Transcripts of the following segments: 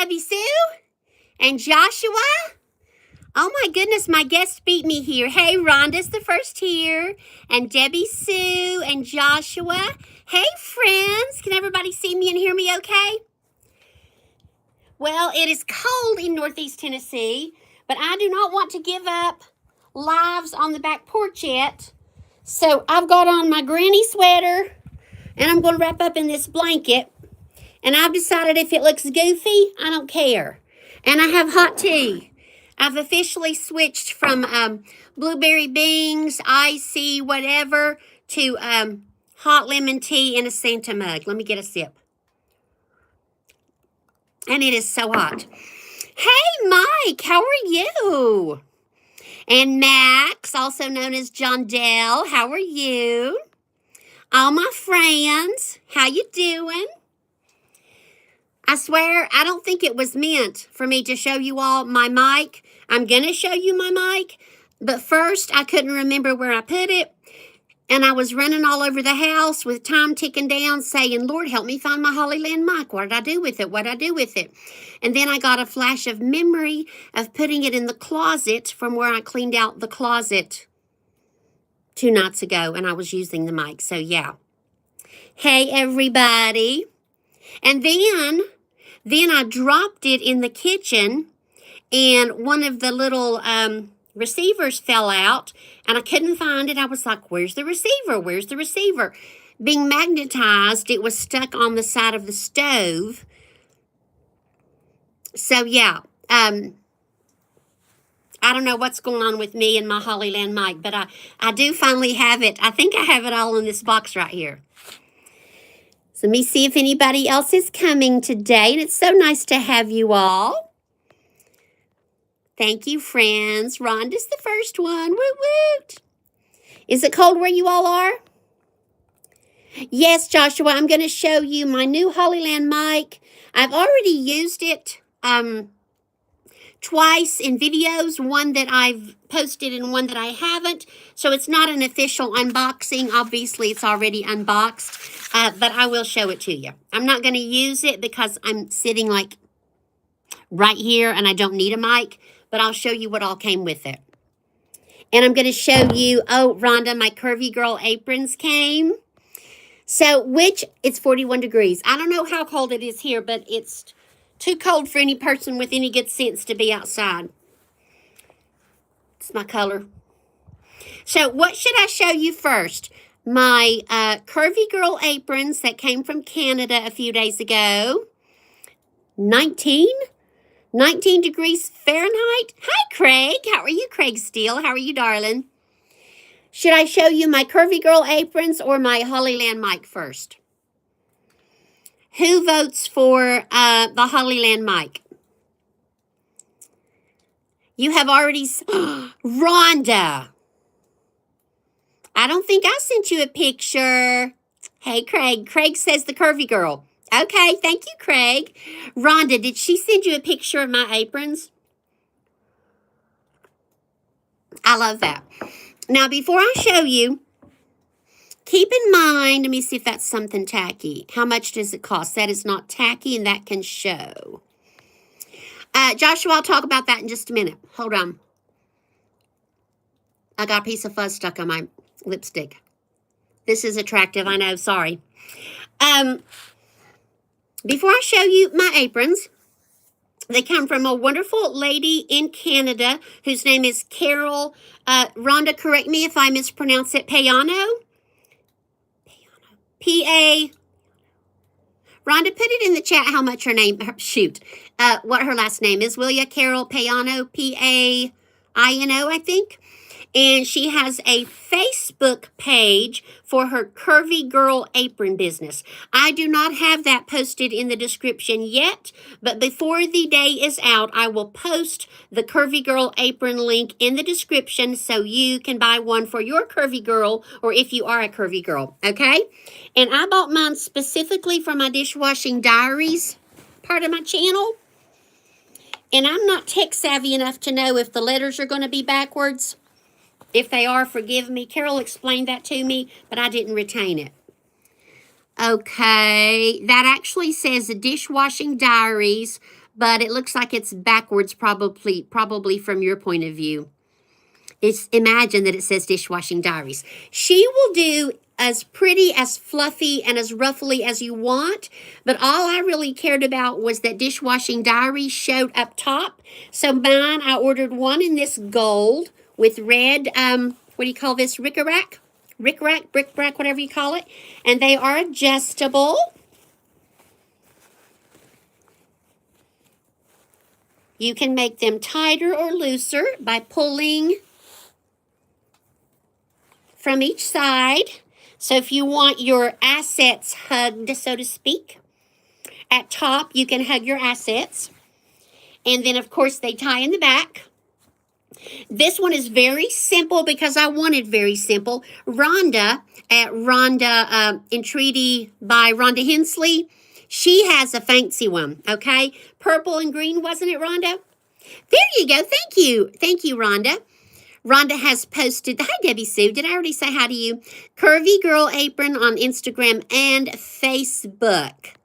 Debbie Sue and Joshua. Oh my goodness, my guest beat me here. Hey, Rhonda's the first here, and Debbie Sue and Joshua. Hey, friends, can everybody see me and hear me okay? Well, it is cold in Northeast Tennessee, but I do not want to give up lives on the back porch yet. So I've got on my granny sweater, and I'm going to wrap up in this blanket. And I've decided if it looks goofy, I don't care. And I have hot tea. I've officially switched from blueberry beans, icy, whatever, to hot lemon tea in a Santa mug. Let me get a sip. And it is so hot. Hey, Mike, how are you? And Max, also known as John Dell, how are you? All my friends, how you doing? I swear, I don't think it was meant for me to show you all my mic. I'm going to show you my mic, but first I couldn't remember where I put it, and I was running all over the house with time ticking down saying, Lord, help me find my Hollyland mic. What did I do with it? What did I do with it? And then I got a flash of memory of putting it in the closet from where I cleaned out the closet 2 nights ago, and I was using the mic, so yeah. Hey, everybody. And then I dropped it in the kitchen, and one of the little receivers fell out, and I couldn't find it. I was like, where's the receiver? Where's the receiver? Being magnetized, it was stuck on the side of the stove. So, yeah, I don't know what's going on with me and my Hollyland mic, but I do finally have it. I think I have it all in this box right here. So let me see if anybody else is coming today. And it's so nice to have you all. Thank you, friends. Rhonda's the first one. Woot woot. Is it cold where you all are? Yes, Joshua, I'm going to show you my new Hollyland mic. I've already used it twice in videos, one that I've posted and one that I haven't. So it's not an official unboxing. Obviously, it's already unboxed, but I will show it to you. I'm not going to use it because I'm sitting like right here and I don't need a mic, but I'll show you what all came with it. And I'm going to show you, oh, Rhonda, my Curvy Girl aprons came. So it's 41 degrees. I don't know how cold it is here, but it's too cold for any person with any good sense to be outside. It's my color. So what should I show you first? My Curvy Girl aprons that came from Canada a few days ago. 19 degrees Fahrenheit. Hi, Craig. How are you, Craig Steele? How are you, darling? Should I show you my Curvy Girl aprons or my Hollyland mic first? Who votes for the Hollyland mic? You have already... Rhonda. I don't think I sent you a picture. Hey, Craig. Craig says the Curvy Girl. Okay, thank you, Craig. Rhonda, did she send you a picture of my aprons? I love that. Now, before I show you, keep in mind, let me see if that's something tacky. How much does it cost? That is not tacky, and that can show. Joshua, I'll talk about that in just a minute. Hold on. I got a piece of fuzz stuck on my lipstick. This is attractive, I know, sorry. Before I show you my aprons, they come from a wonderful lady in Canada whose name is Carol. Rhonda, correct me if I mispronounce it. Payano? P-A... Rhonda, put it in the chat how much her name... what her last name is. Will ya? Carol Payano, P-A-I-N-O, I think. And she has a Facebook page for her Curvy Girl apron business. I do not have that posted in the description yet, but before the day is out, I will post the Curvy Girl apron link in the description so you can buy one for your Curvy Girl or if you are a Curvy Girl, okay? And I bought mine specifically for my dishwashing diaries part of my channel. And I'm not tech savvy enough to know if the letters are going to be backwards. If they are, forgive me. Carol explained that to me, but I didn't retain it. Okay, that actually says dishwashing diaries, but it looks like it's backwards, probably from your point of view. It's imagine that it says dishwashing diaries. She will do as pretty, as fluffy, and as ruffly as you want, but all I really cared about was that dishwashing diary showed up top. So mine, I ordered one in this gold with red, what do you call this, rickrack, brick-rack, whatever you call it, and they are adjustable. You can make them tighter or looser by pulling from each side. So if you want your assets hugged, so to speak, at top you can hug your assets. And then of course they tie in the back. This one is very simple because I wanted very simple. Rhonda at Rhonda Entreaty by Rhonda Hensley, she has a fancy one, okay? Purple and green, wasn't it, Rhonda? There you go. Thank you. Thank you, Rhonda. Rhonda has posted, hi, Debbie Sue. Did I already say hi to you? Curvy Girl Apron on Instagram and Facebook.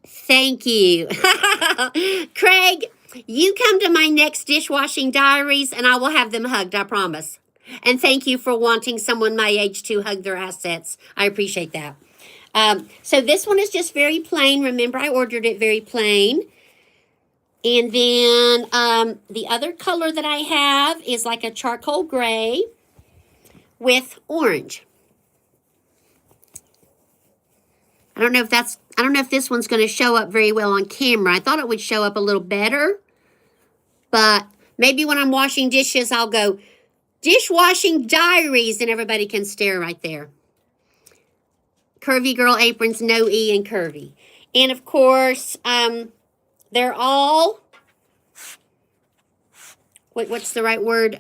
Thank you. Craig, you come to my next dishwashing diaries and I will have them hugged, I promise. And thank you for wanting someone my age to hug their assets. I appreciate that. So this one is just very plain. Remember, I ordered it very plain. And then the other color that I have is like a charcoal gray with orange. I don't know if this one's going to show up very well on camera. I thought it would show up a little better. But maybe when I'm washing dishes, I'll go dishwashing diaries and everybody can stare right there. Curvy Girl Aprons, no E in curvy. And of course, they're all, what's the right word?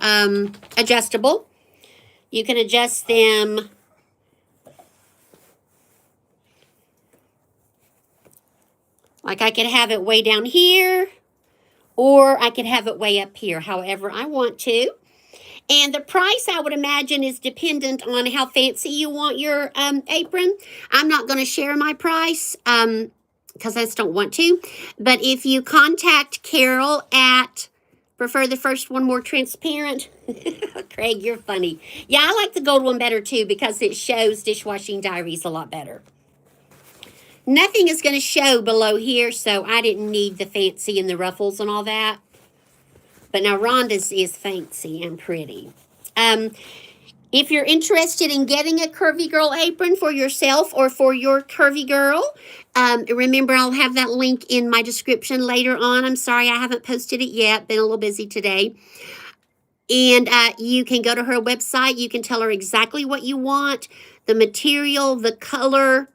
Adjustable. You can adjust them like I could have it way down here, or I could have it way up here, however I want to. And the price, I would imagine, is dependent on how fancy you want your apron. I'm not going to share my price because I just don't want to. But if you contact Carol at, prefer the first one more transparent. Craig, you're funny. Yeah, I like the gold one better too because it shows dishwashing diaries a lot better. Nothing is going to show below here, so I didn't need the fancy and the ruffles and all that. But now Rhonda's is fancy and pretty. If you're interested in getting a Curvy Girl apron for yourself or for your Curvy Girl, remember I'll have that link in my description later on. I'm sorry I haven't posted it yet. Been a little busy today. And you can go to her website. You can tell her exactly what you want, the material, the color,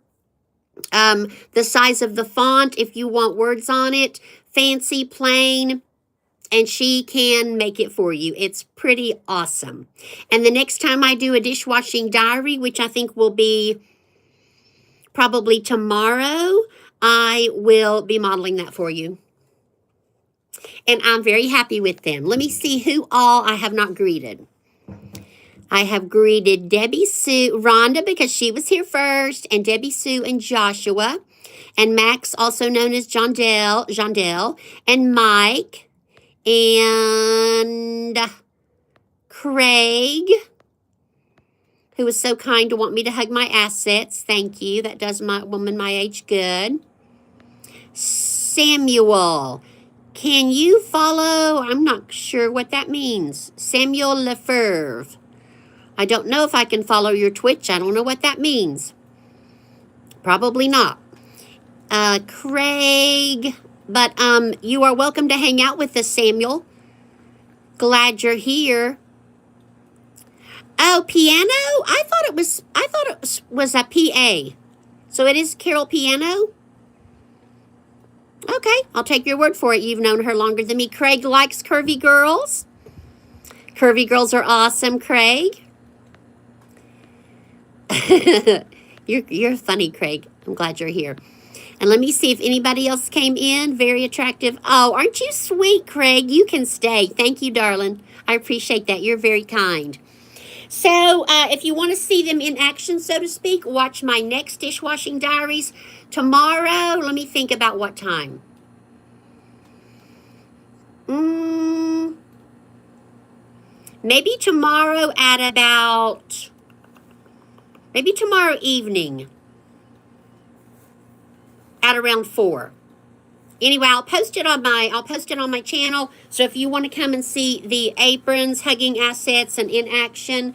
the size of the font, if you want words on it, fancy, plain, and she can make it for you. It's pretty awesome. And the next time I do a dishwashing diary, which I think will be probably tomorrow, I will be modeling that for you. And I'm very happy with them. Let me see who all I have not greeted. I have greeted Debbie Sue, Rhonda, because she was here first, and Debbie Sue and Joshua, and Max, also known as Jondell, and Mike, and Craig, who was so kind to want me to hug my assets. Thank you. That does my woman my age good. Samuel. Can you follow? I'm not sure what that means. Samuel Lefebvre. I don't know if I can follow your Twitch. I don't know what that means. Probably not. Craig. But you are welcome to hang out with us, Samuel. Glad you're here. Oh, piano? I thought it was a PA. So it is Carol Piano? Okay, I'll take your word for it. You've known her longer than me. Craig likes Curvy Girls. Curvy Girls are awesome, Craig. You're funny, Craig. I'm glad you're here. And let me see if anybody else came in. Very attractive. Oh, aren't you sweet, Craig? You can stay. Thank you, darling. I appreciate that. You're very kind. So if you want to see them in action, so to speak, watch my next Dishwashing Diaries tomorrow. Let me think about what time. Maybe tomorrow at about, maybe tomorrow evening at around 4. Anyway, I'll post it on my channel. So if you want to come and see the aprons, hugging assets, and in action,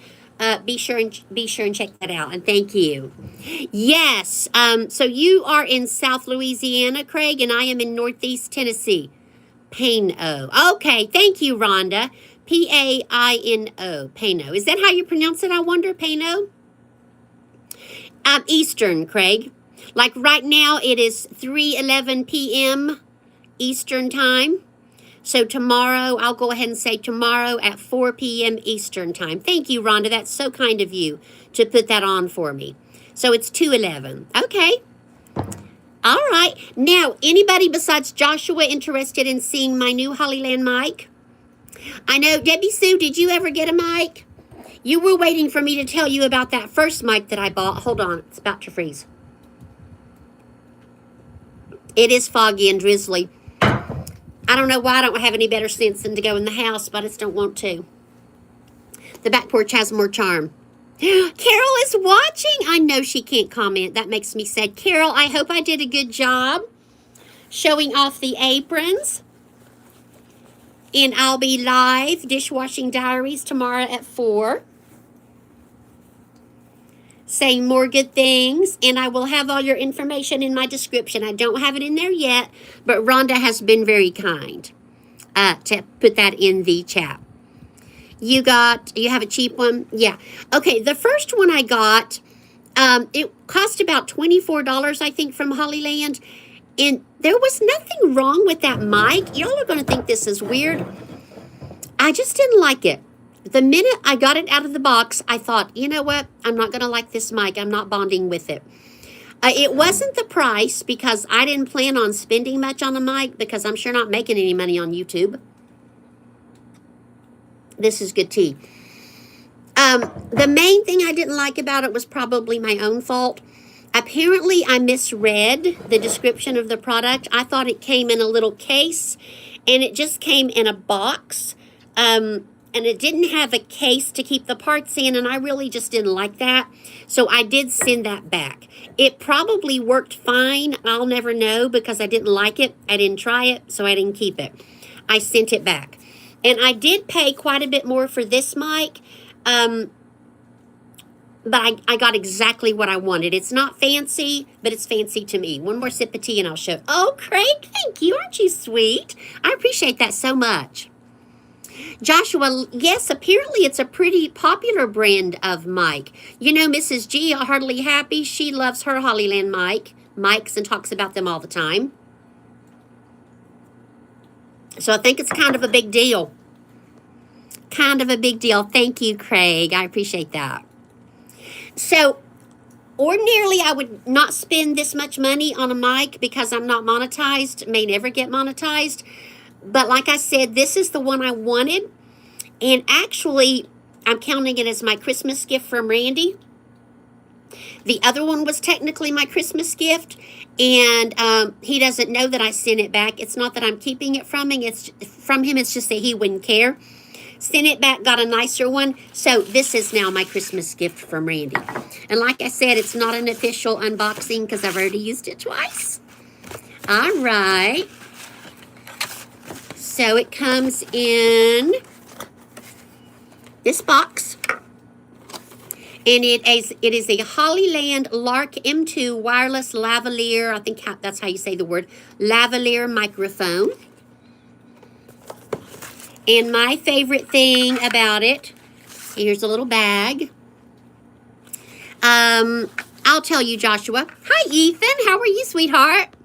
be sure and check that out. And thank you. Yes. So you are in South Louisiana, Craig, and I am in Northeast Tennessee. Paino. Okay. Thank you, Rhonda. Paino. Paino. Is that how you pronounce it? I wonder. Paino. Eastern, Craig. Like right now, it is 3:11 p.m. Eastern time. So tomorrow, I'll go ahead and say tomorrow at 4 p.m. Eastern time. Thank you, Rhonda. That's so kind of you to put that on for me. So it's 2:11. Okay. All right. Now, anybody besides Joshua interested in seeing my new Hollyland mic? I know, Debbie Sue, did you ever get a mic? You were waiting for me to tell you about that first mic that I bought. Hold on. It's about to freeze. It is foggy and drizzly. I don't know why I don't have any better sense than to go in the house, but I just don't want to. The back porch has more charm. Carol is watching. I know she can't comment. That makes me sad. Carol, I hope I did a good job showing off the aprons. And I'll be live Dishwashing Diaries tomorrow at 4. Saying more good things, and I will have all your information in my description. I don't have it in there yet, but Rhonda has been very kind to put that in the chat. You have a cheap one? Yeah. Okay, the first one I got, it cost about $24, I think, from Hollyland, and there was nothing wrong with that mic. Y'all are going to think this is weird. I just didn't like it. The minute I got it out of the box, I thought, you know what? I'm not going to like this mic. I'm not bonding with it. It wasn't the price because I didn't plan on spending much on a mic because I'm sure not making any money on YouTube. This is good tea. The main thing I didn't like about it was probably my own fault. Apparently, I misread the description of the product. I thought it came in a little case, and it just came in a box. And it didn't have a case to keep the parts in, and I really just didn't like that. So I did send that back. It probably worked fine. I'll never know because I didn't like it. I didn't try it, so I didn't keep it. I sent it back. And I did pay quite a bit more for this mic, but I got exactly what I wanted. It's not fancy, but it's fancy to me. One more sip of tea and I'll show. Oh, Craig, thank you. Aren't you sweet? I appreciate that so much. Joshua, yes, apparently it's a pretty popular brand of mic. You know, Mrs. G, Hardly Happy, she loves her Hollyland mics and talks about them all the time. So I think it's kind of a big deal. Kind of a big deal. Thank you, Craig. I appreciate that. So ordinarily, I would not spend this much money on a mic because I'm not monetized, may never get monetized. But like I said, this is the one I wanted. And actually, I'm counting it as my Christmas gift from Randy. The other one was technically my Christmas gift. And he doesn't know that I sent it back. It's not that I'm keeping it from him. It's just that he wouldn't care. Sent it back, got a nicer one. So this is now my Christmas gift from Randy. And like I said, it's not an official unboxing because I've already used it twice. All right. So it comes in this box. And it is a Hollyland Lark M2 wireless lavalier. I think that's how you say the word. Lavalier microphone. And my favorite thing about it, here's a little bag. I'll tell you, Joshua. Hi, Ethan. How are you, sweetheart?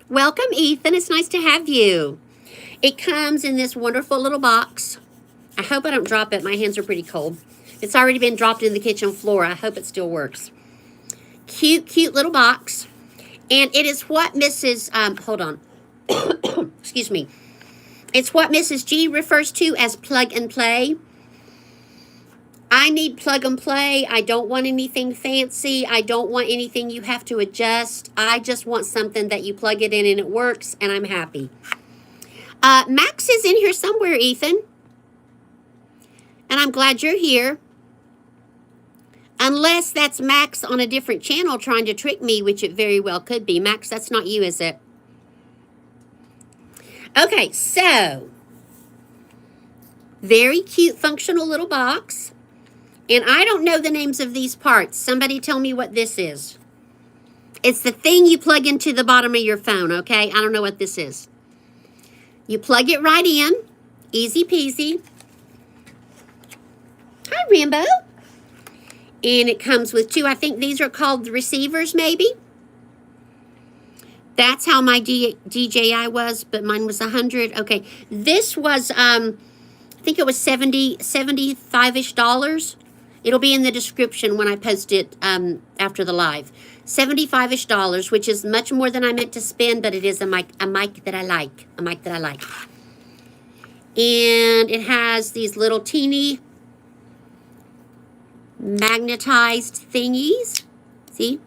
Welcome, Ethan. It's nice to have you. It comes in this wonderful little box. I hope I don't drop it. My hands are pretty cold. It's already been dropped in the kitchen floor. I hope it still works. Cute, cute little box. And it is what Mrs. Hold on. Excuse me. It's what Mrs. G refers to as plug and play. I need plug and play. I don't want anything fancy. I don't want anything you have to adjust. I just want something that you plug it in and it works, and I'm happy. Max is in here somewhere, Ethan. And I'm glad you're here. Unless that's Max on a different channel trying to trick me, which it very well could be. Max, that's not you, is it? Okay, so very cute, functional little box. And I don't know the names of these parts. Somebody tell me what this is. It's the thing you plug into the bottom of your phone, okay? I don't know what this is. You plug it right in. Easy peasy. Hi, Rambo. And it comes with two. I think these are called receivers, maybe. That's how my DJI was, but mine was 100. Okay, this was, I think it was $75-ish. It'll be in the description when I post it after the live. $75-ish, which is much more than I meant to spend, but it is a mic that I like. A mic that I like. And it has these little teeny magnetized thingies. See?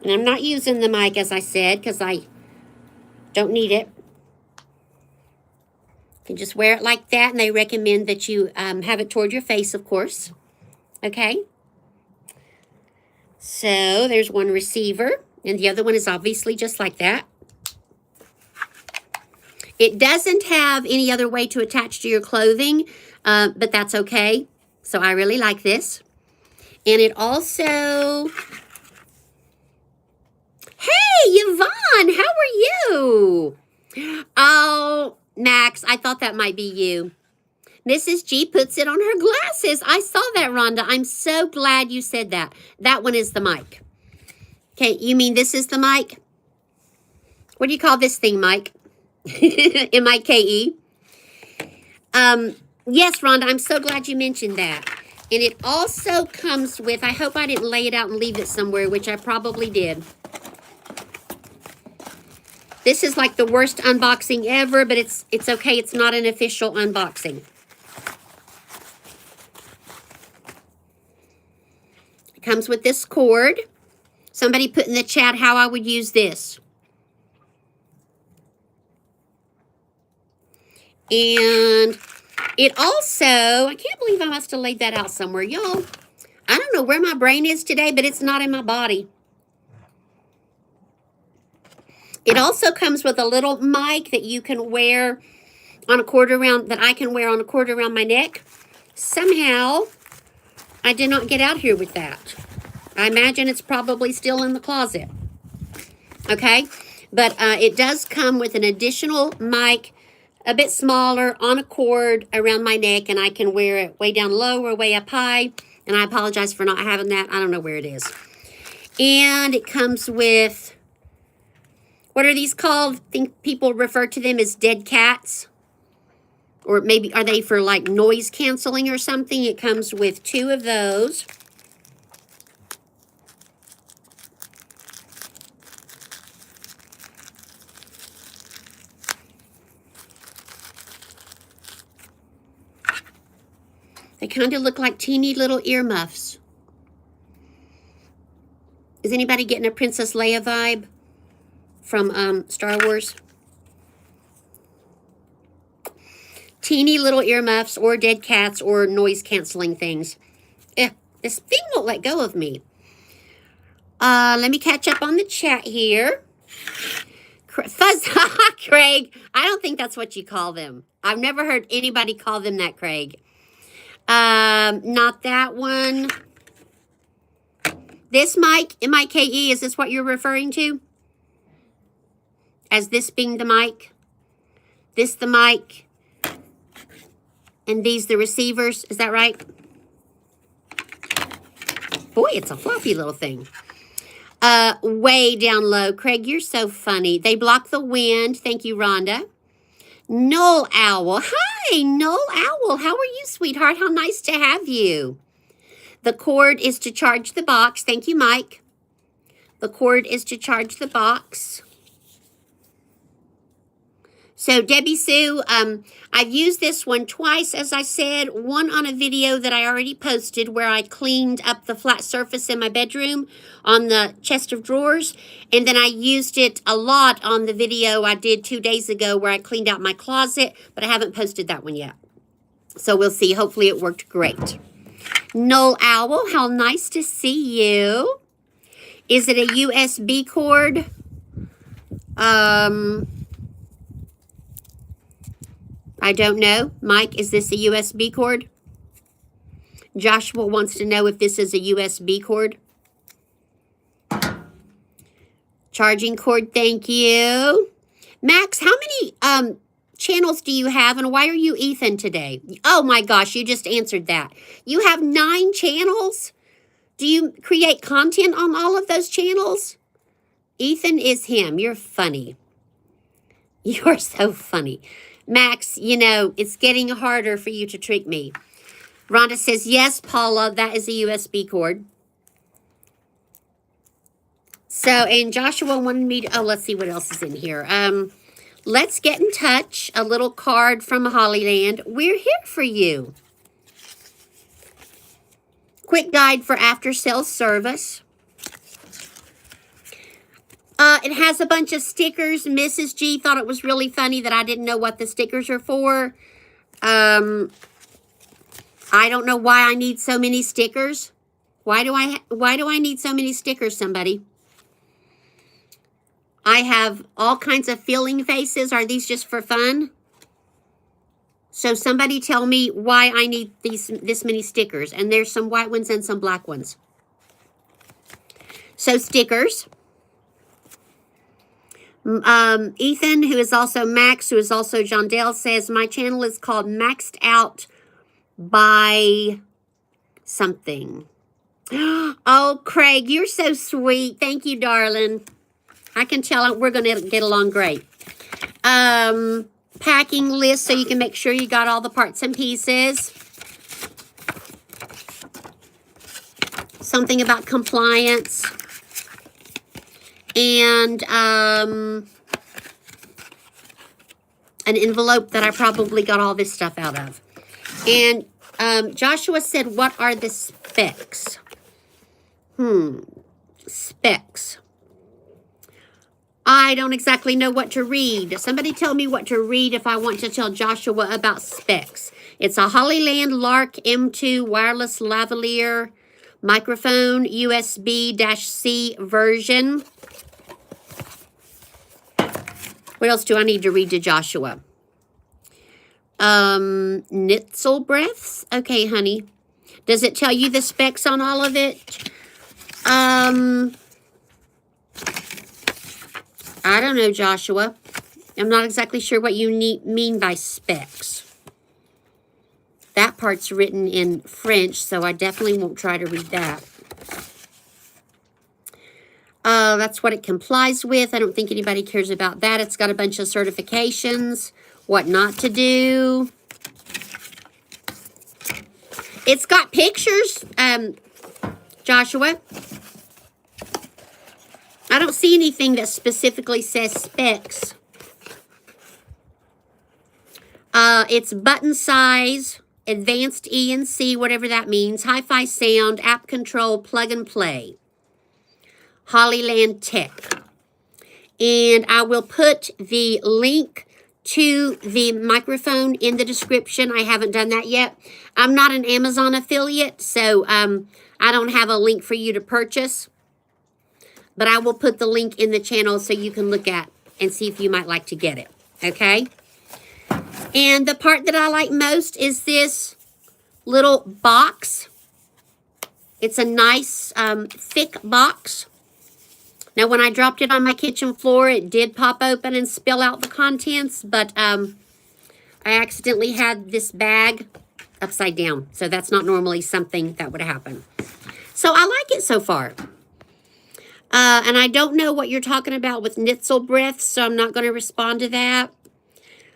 And I'm not using the mic, as I said, because I don't need it. You can just wear it like that, and they recommend that you have it toward your face, of course. Okay? So, there's one receiver, and the other one is obviously just like that. It doesn't have any other way to attach to your clothing, but that's okay. So, I really like this. And it also... Hey, Yvonne, how are you? Oh... Max, I thought that might be you. Mrs. G puts it on her glasses. I saw that, Rhonda. I'm so glad you said that. That one is the mic. Okay, you mean this is the mic? What do you call this thing, Mike? M-I-K-E. Yes, Rhonda, I'm so glad you mentioned that. And it also comes with, I hope I didn't lay it out and leave it somewhere, which I probably did. This is like the worst unboxing ever, but it's okay. It's not an official unboxing. It comes with this cord. Somebody put in the chat how I would use this. And it also, I can't believe I must have laid that out somewhere. Y'all, I don't know where my brain is today, but it's not in my body. It also comes with a little mic that you can wear on a cord around, that I can wear on a cord around my neck. Somehow, I did not get out here with that. I imagine it's probably still in the closet. Okay? But it does come with an additional mic, a bit smaller, on a cord around my neck, and I can wear it way down low or way up high. And I apologize for not having that. I don't know where it is. And it comes with... What are these called? I think people refer to them as dead cats. Or maybe, are they for like noise canceling or something? It comes with two of those. They kind of look like teeny little earmuffs. Is anybody getting a Princess Leia vibe from Star Wars? Teeny little earmuffs or dead cats or noise canceling things. This thing won't let go of me. Let me catch up on the chat here. Fuzz, Craig. I don't think that's what you call them. I've never heard anybody call them that, Craig. Not that one. This mic, M-I-K-E, is this what you're referring to? As this being the mic? This the mic? And these the receivers, is that right? Boy, it's a floppy little thing. Way down low. Craig, you're so funny. They block the wind. Thank you, Rhonda. Noel Owl. Hi, Noel Owl. How are you, sweetheart? How nice to have you. The cord is to charge the box. Thank you, Mike. The cord is to charge the box. So Debbie Sue, I've used this one twice, as I said. One on a video that I already posted where I cleaned up the flat surface in my bedroom on the chest of drawers. And then I used it a lot on the video I did 2 days ago where I cleaned out my closet, but I haven't posted that one yet. So we'll see. Hopefully it worked great. Null Owl, how nice to see you. Is it a USB cord? I don't know. Mike, is this a USB cord? Joshua wants to know if this is a USB cord. Charging cord, thank you. Max, how many channels do you have, and why are you Ethan today? Oh my gosh, you just answered that. You have 9 channels? Do you create content on all of those channels? Ethan is him. You're funny. You're so funny. Max, you know, it's getting harder for you to trick me. Rhonda says, yes, Paula, that is a USB cord. So, and Joshua wanted me to, oh, let's see what else is in here. Let's get in touch. A little card from Hollyland. We're here for you. Quick guide for after sales service. It has a bunch of stickers. Mrs. G thought it was really funny that I didn't know what the stickers are for. I don't know why I need so many stickers. Why do I need so many stickers, somebody? I have all kinds of feeling faces. Are these just for fun? So somebody tell me why I need this many stickers. And there's some white ones and some black ones. So stickers. Ethan, who is also Max, who is also John Dale, says, my channel is called Maxed Out by something. Oh, Craig, you're so sweet. Thank you, darling. I can tell we're going to get along great. Packing list so you can make sure you got all the parts and pieces. Something about compliance. And an envelope that I probably got all this stuff out of. And Joshua said, what are the specs? Specs. I don't exactly know what to read. Somebody tell me what to read if I want to tell Joshua about specs. It's a Hollyland Lark M2 wireless lavalier microphone, USB-C version. What else do I need to read to Joshua? Nitzel breaths. Okay, honey. Does it tell you the specs on all of it? I don't know, Joshua. I'm not exactly sure what you mean by specs. That part's written in French, so I definitely won't try to read that. That's what it complies with. I don't think anybody cares about that. It's got a bunch of certifications, what not to do. It's got pictures, Joshua. I don't see anything that specifically says specs. It's button size, advanced ENC, whatever that means, hi-fi sound, app control, plug and play. Hollyland Tech. And I will put the link to the microphone in the description. I haven't done that yet. I'm not an Amazon affiliate, so I don't have a link for you to purchase. But I will put the link in the channel so you can look at and see if you might like to get it. Okay? And the part that I like most is this little box. It's a nice thick box. Now, when I dropped it on my kitchen floor, it did pop open and spill out the contents, but I accidentally had this bag upside down, so that's not normally something that would happen. So I like it so far. And I don't know what you're talking about with Nitzel breath, so I'm not going to respond to that.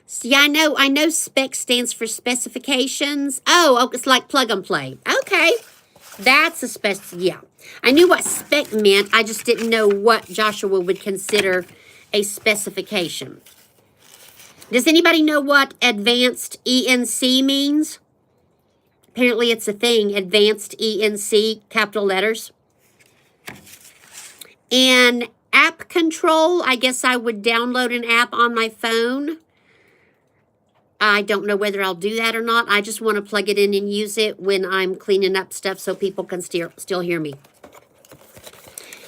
So yeah, I know spec stands for specifications. Oh, it's like plug and play. Okay. That's a spec, yeah. I knew what spec meant. I just didn't know what Joshua would consider a specification. Does anybody know what advanced ENC means? Apparently it's a thing, advanced ENC, capital letters. And app control, I guess I would download an app on my phone. I don't know whether I'll do that or not. I just want to plug it in and use it when I'm cleaning up stuff so people can still hear me.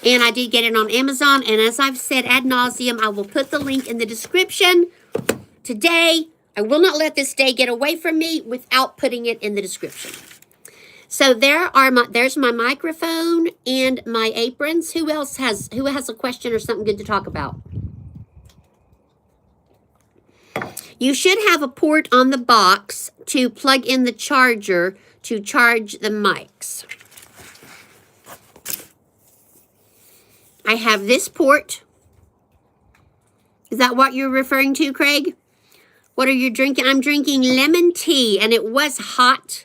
And I did get it on Amazon. And as I've said ad nauseum, I will put the link in the description. Today, I will not let this day get away from me without putting it in the description. So there's my microphone and my aprons. Who has a question or something good to talk about? You should have a port on the box to plug in the charger to charge the mics. I have this port. Is that what you're referring to, Craig? What are you drinking? I'm drinking lemon tea, and it was hot,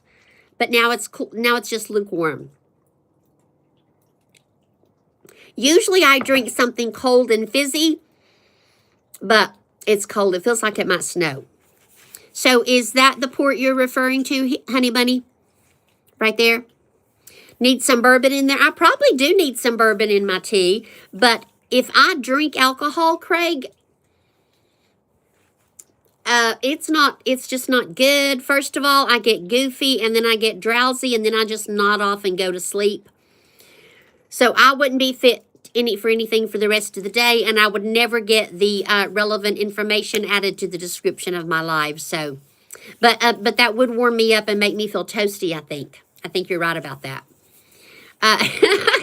but now it's cool. Now it's just lukewarm. Usually I drink something cold and fizzy, but it's cold. It feels like it might snow. So is that the port you're referring to, honey bunny? Right there? Need some bourbon in there? I probably do need some bourbon in my tea, but if I drink alcohol, Craig, it's just not good. First of all, I get goofy, and then I get drowsy, and then I just nod off and go to sleep. So I wouldn't be fit for anything for the rest of the day, and I would never get the relevant information added to the description of my live. So, but that would warm me up and make me feel toasty, I think. I think you're right about that.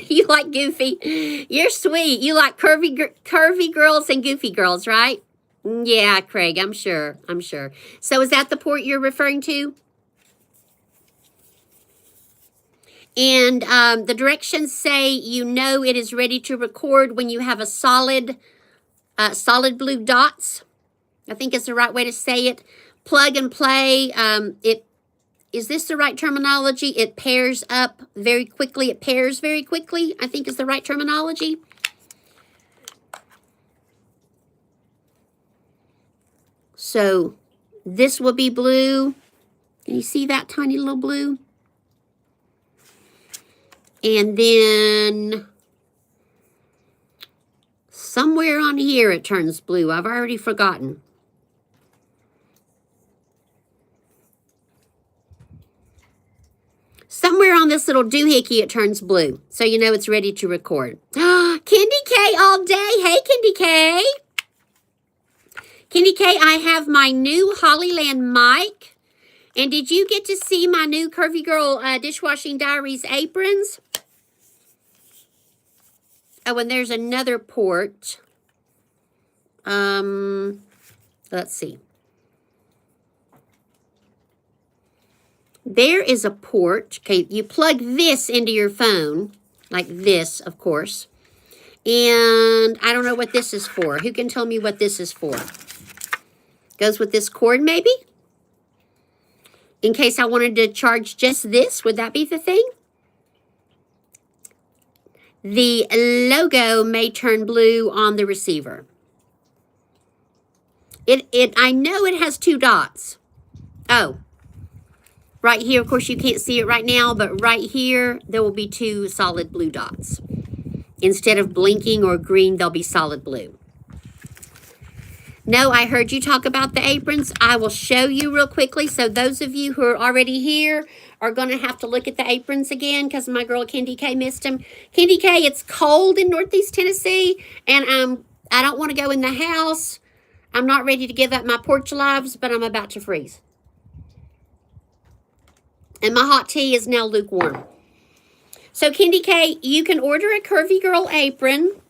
You like goofy. You're sweet. You like curvy girls and goofy girls, right? Yeah, Craig, I'm sure. So is that the port you're referring to? And the directions say it is ready to record when you have a solid blue dots. I think is the right way to say it. Plug and play. Is this the right terminology? It pairs up very quickly. It pairs very quickly, I think is the right terminology. So this will be blue. Can you see that tiny little blue? And then somewhere on here it turns blue. I've already forgotten. Somewhere on this little doohickey it turns blue. So you know it's ready to record. Candy K all day. Hey, Candy K. Candy K, I have my new Hollyland mic. And did you get to see my new Curvy Girl Dishwashing Diaries aprons? Oh, and there's another port. Let's see. There is a port. Okay, you plug this into your phone, like this, of course. And I don't know what this is for. Who can tell me what this is for? Goes with this cord, maybe? In case I wanted to charge just this, would that be the thing? The logo may turn blue on the receiver. I know it has 2 dots. Oh. Right here, of course, you can't see it right now, but right here, there will be 2 solid blue dots. Instead of blinking or green, they'll be solid blue. No, I heard you talk about the aprons. I will show you real quickly. So those of you who are already here are going to have to look at the aprons again because my girl Candy K missed them. Candy K, it's cold in Northeast Tennessee, and I don't want to go in the house. I'm not ready to give up my porch lives, but I'm about to freeze. And my hot tea is now lukewarm. So Candy K, you can order a Curvy Girl apron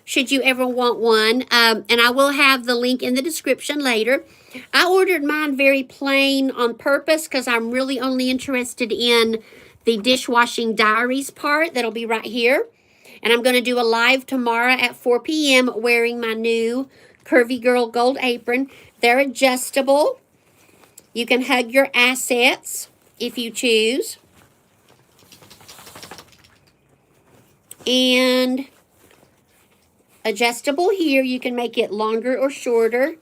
should you ever want one. And I will have the link in the description later. I ordered mine very plain on purpose because I'm really only interested in the dishwashing diaries part. That'll be right here. And I'm going to do a live tomorrow at 4 p.m. wearing my new Curvy Girl gold apron. They're adjustable. You can hug your assets if you choose. And adjustable here. You can make it longer or shorter.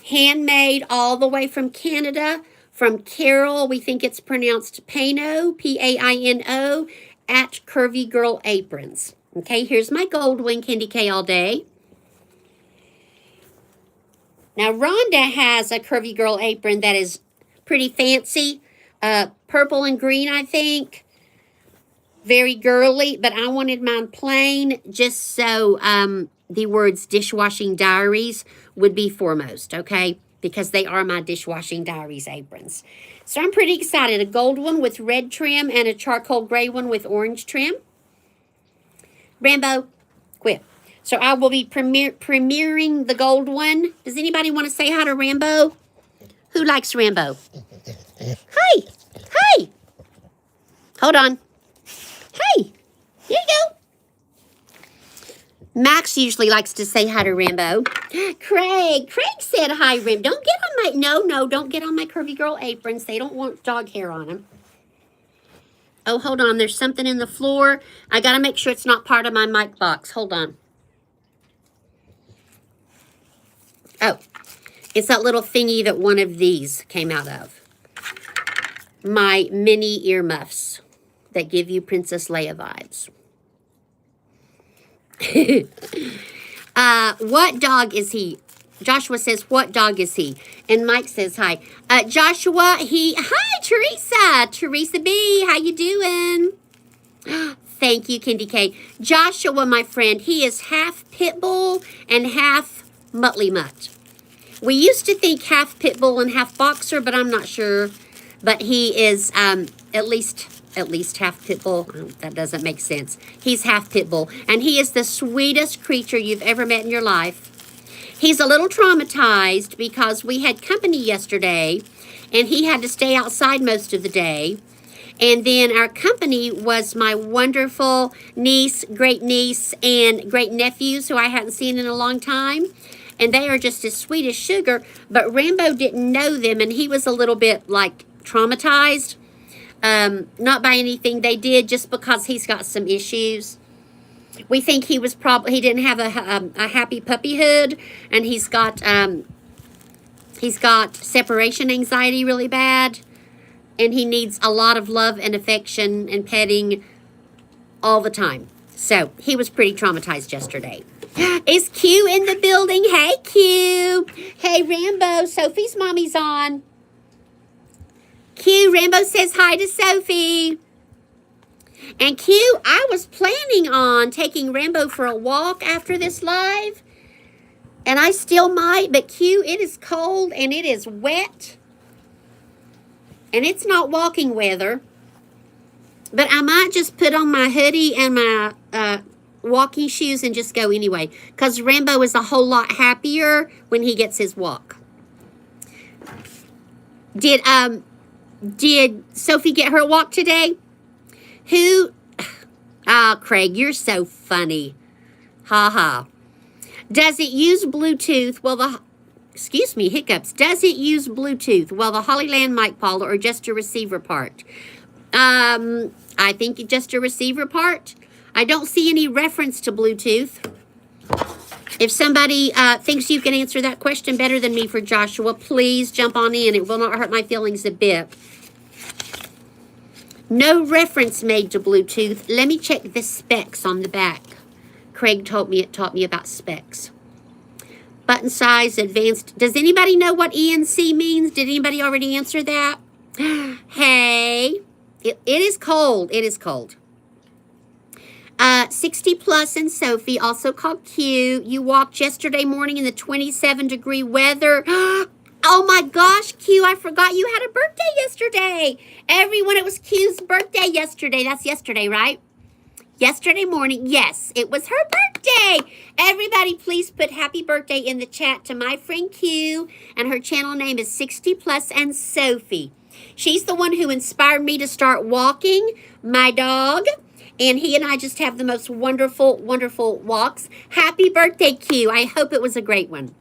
Handmade all the way from Canada, from Carol. We think it's pronounced Paino, Paino, at Curvy Girl Aprons. Okay, here's my gold one, Candy K all day. Now, Rhonda has a Curvy Girl apron that is pretty fancy. Purple and green, I think. Very girly, but I wanted mine plain just so the words Dishwashing Diaries would be foremost, okay? Because they are my Dishwashing Diaries aprons. So I'm pretty excited. A gold one with red trim and a charcoal gray one with orange trim. Rambo, quit. So I will be premiering the gold one. Does anybody want to say hi to Rambo? Who likes Rambo? Hi. Hi. Hold on. Hey. Here you go. Max usually likes to say hi to Rambo. Craig said hi, Rambo. Don't get on my, no, don't get on my Curvy Girl aprons. They don't want dog hair on them. Oh, hold on. There's something in the floor. I got to make sure it's not part of my mic box. Hold on. Oh, it's that little thingy that one of these came out of. My mini earmuffs that give you Princess Leia vibes. What dog is he? Joshua says, what dog is he? And Mike says, hi. Joshua, hi, Teresa. Teresa B, how you doing? Thank you, Candy K. Joshua, my friend, he is half pit bull and half Muttley Mutt. We used to think half pit bull and half boxer, but I'm not sure. But he is at least half pit bull. Oh, that doesn't make sense. He's half pit bull, and he is the sweetest creature you've ever met in your life. He's a little traumatized because we had company yesterday, and he had to stay outside most of the day. And then our company was my wonderful niece, great and great nephews who I hadn't seen in a long time. And they are just as sweet as sugar. But Rambo didn't know them, and he was a little bit, like, traumatized. Not by anything they did, just because he's got some issues. We think he didn't have a happy puppyhood, and he's got separation anxiety really bad. And he needs a lot of love and affection and petting all the time. So, he was pretty traumatized yesterday. Is Q in the building? Hey, Q. Hey, Rambo. Sophie's mommy's on. Q, Rambo says hi to Sophie. And Q, I was planning on taking Rambo for a walk after this live. And I still might. But Q, it is cold and it is wet. And it's not walking weather. But I might just put on my hoodie and my walking shoes and just go anyway. Because Rambo is a whole lot happier when he gets his walk. Did Sophie get her walk today? Who? Oh, Craig, you're so funny. Ha ha. Does it use Bluetooth? Well, excuse me, hiccups. Does it use Bluetooth? Well, the Hollyland mic, Paula, or just a receiver part? I think just a receiver part. I don't see any reference to Bluetooth. If somebody thinks you can answer that question better than me for Joshua, please jump on in. It will not hurt my feelings a bit. No reference made to Bluetooth. Let me check the specs on the back. Craig taught me about specs. Button size, advanced. Does anybody know what ENC means? Did anybody already answer that? Hey, it is cold. It is cold. 60 plus and Sophie, also called Q. You walked yesterday morning in the 27-degree weather. Oh my gosh, Q, I forgot you had a birthday yesterday. Everyone, it was Q's birthday yesterday. That's yesterday, right? Yesterday morning. Yes, it was her birthday. Everybody, please put happy birthday in the chat to my friend Q. And her channel name is 60 plus and Sophie. She's the one who inspired me to start walking my dog. And he and I just have the most wonderful, wonderful walks. Happy birthday, Q. I hope it was a great one.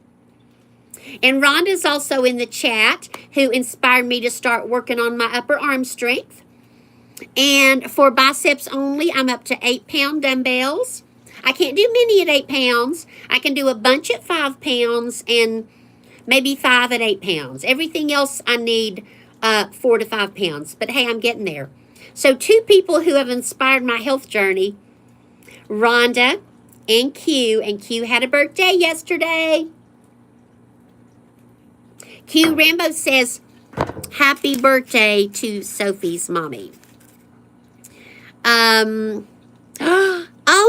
And Rhonda's also in the chat, who inspired me to start working on my upper arm strength. And for biceps only, I'm up to 8-pound dumbbells. I can't do many at 8 pounds. I can do a bunch at 5 pounds. And maybe 5 at 8 pounds. Everything else I need 4 to 5 pounds. But hey, I'm getting there. So 2 people who have inspired my health journey, Rhonda and Q. And Q had a birthday yesterday. Q Rambo says, happy birthday to Sophie's mommy. Oh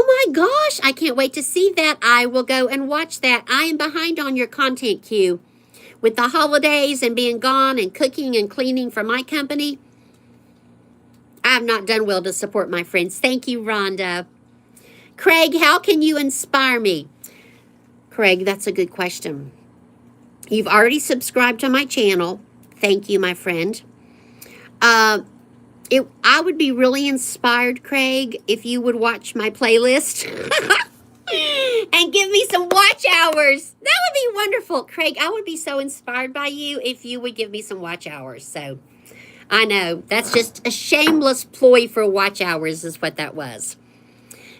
my gosh, I can't wait to see that. I will go and watch that. I am behind on your content, Q. With the holidays and being gone and cooking and cleaning for my company, I have not done well to support my friends. Thank you, Rhonda. Craig, how can you inspire me? Craig, that's a good question. You've already subscribed to my channel. Thank you, my friend. I would be really inspired, Craig, if you would watch my playlist and give me some watch hours. That would be wonderful. Craig, I would be so inspired by you if you would give me some watch hours. So I know that's just a shameless ploy for watch hours is what that was.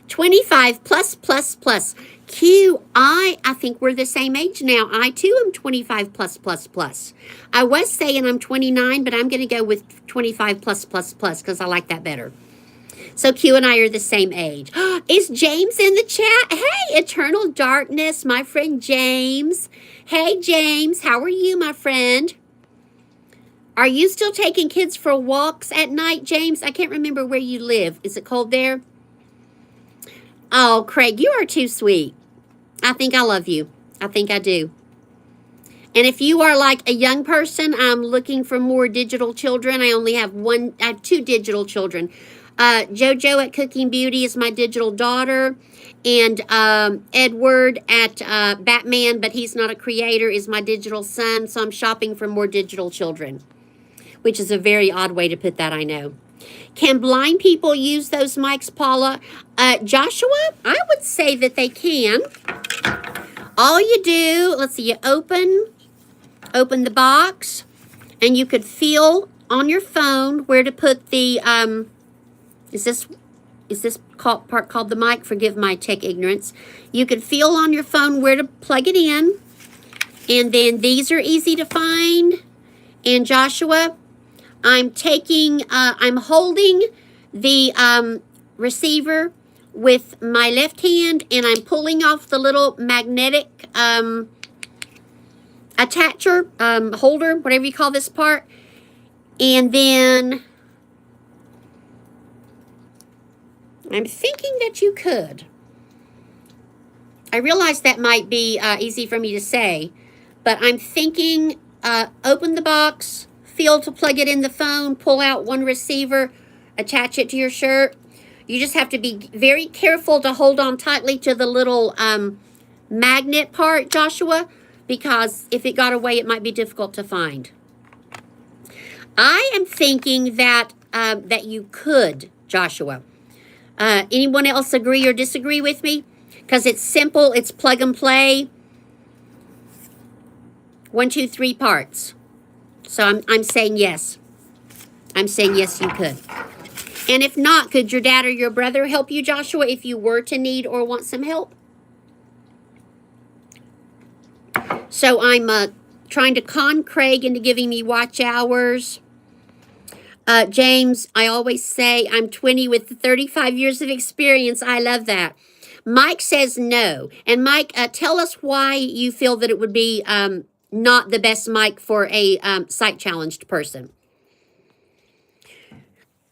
25 plus, plus, plus. Q, I think we're the same age now. I too am 25 plus, plus, plus. I was saying I'm 29, but I'm going to go with 25 plus, plus, plus because I like that better. So Q and I are the same age. Is James in the chat? Hey, Eternal Darkness, my friend James. Hey, James, how are you, my friend? Are you still taking kids for walks at night, James? I can't remember where you live. Is it cold there? Oh, Craig, you are too sweet. I think I love you. I think I do. And if you are like a young person, I'm looking for more digital children. I have 2 digital children. JoJo at Cooking Beauty is my digital daughter. And Edward at Batman, but he's not a creator, is my digital son. So I'm shopping for more digital children, which is a very odd way to put that, I know. Can blind people use those mics, Paula? Joshua, I would say that they can. All you do, let's see, you open the box, and you could feel on your phone where to put the, is this part called the mic? Forgive my tech ignorance. You could feel on your phone where to plug it in, and then these are easy to find. And Joshua, I'm holding the receiver with my left hand, and I'm pulling off the little magnetic attacher, holder, whatever you call this part. And then I'm thinking that you could. I realize that might be easy for me to say, but I'm thinking open the box, feel to plug it in the phone, pull out one receiver, attach it to your shirt. You just have to be very careful to hold on tightly to the little magnet part, Joshua, because if it got away, it might be difficult to find. I am thinking that that you could, Joshua. Anyone else agree or disagree with me? Because it's simple, it's plug and play. 1, 2, 3 parts. So I'm saying yes. I'm saying yes, you could. And if not, could your dad or your brother help you, Joshua, if you were to need or want some help? So I'm trying to con Craig into giving me watch hours. James, I always say I'm 20 with 35 years of experience. I love that. Mike says no. And Mike, tell us why you feel that it would be not the best mic for a sight-challenged person.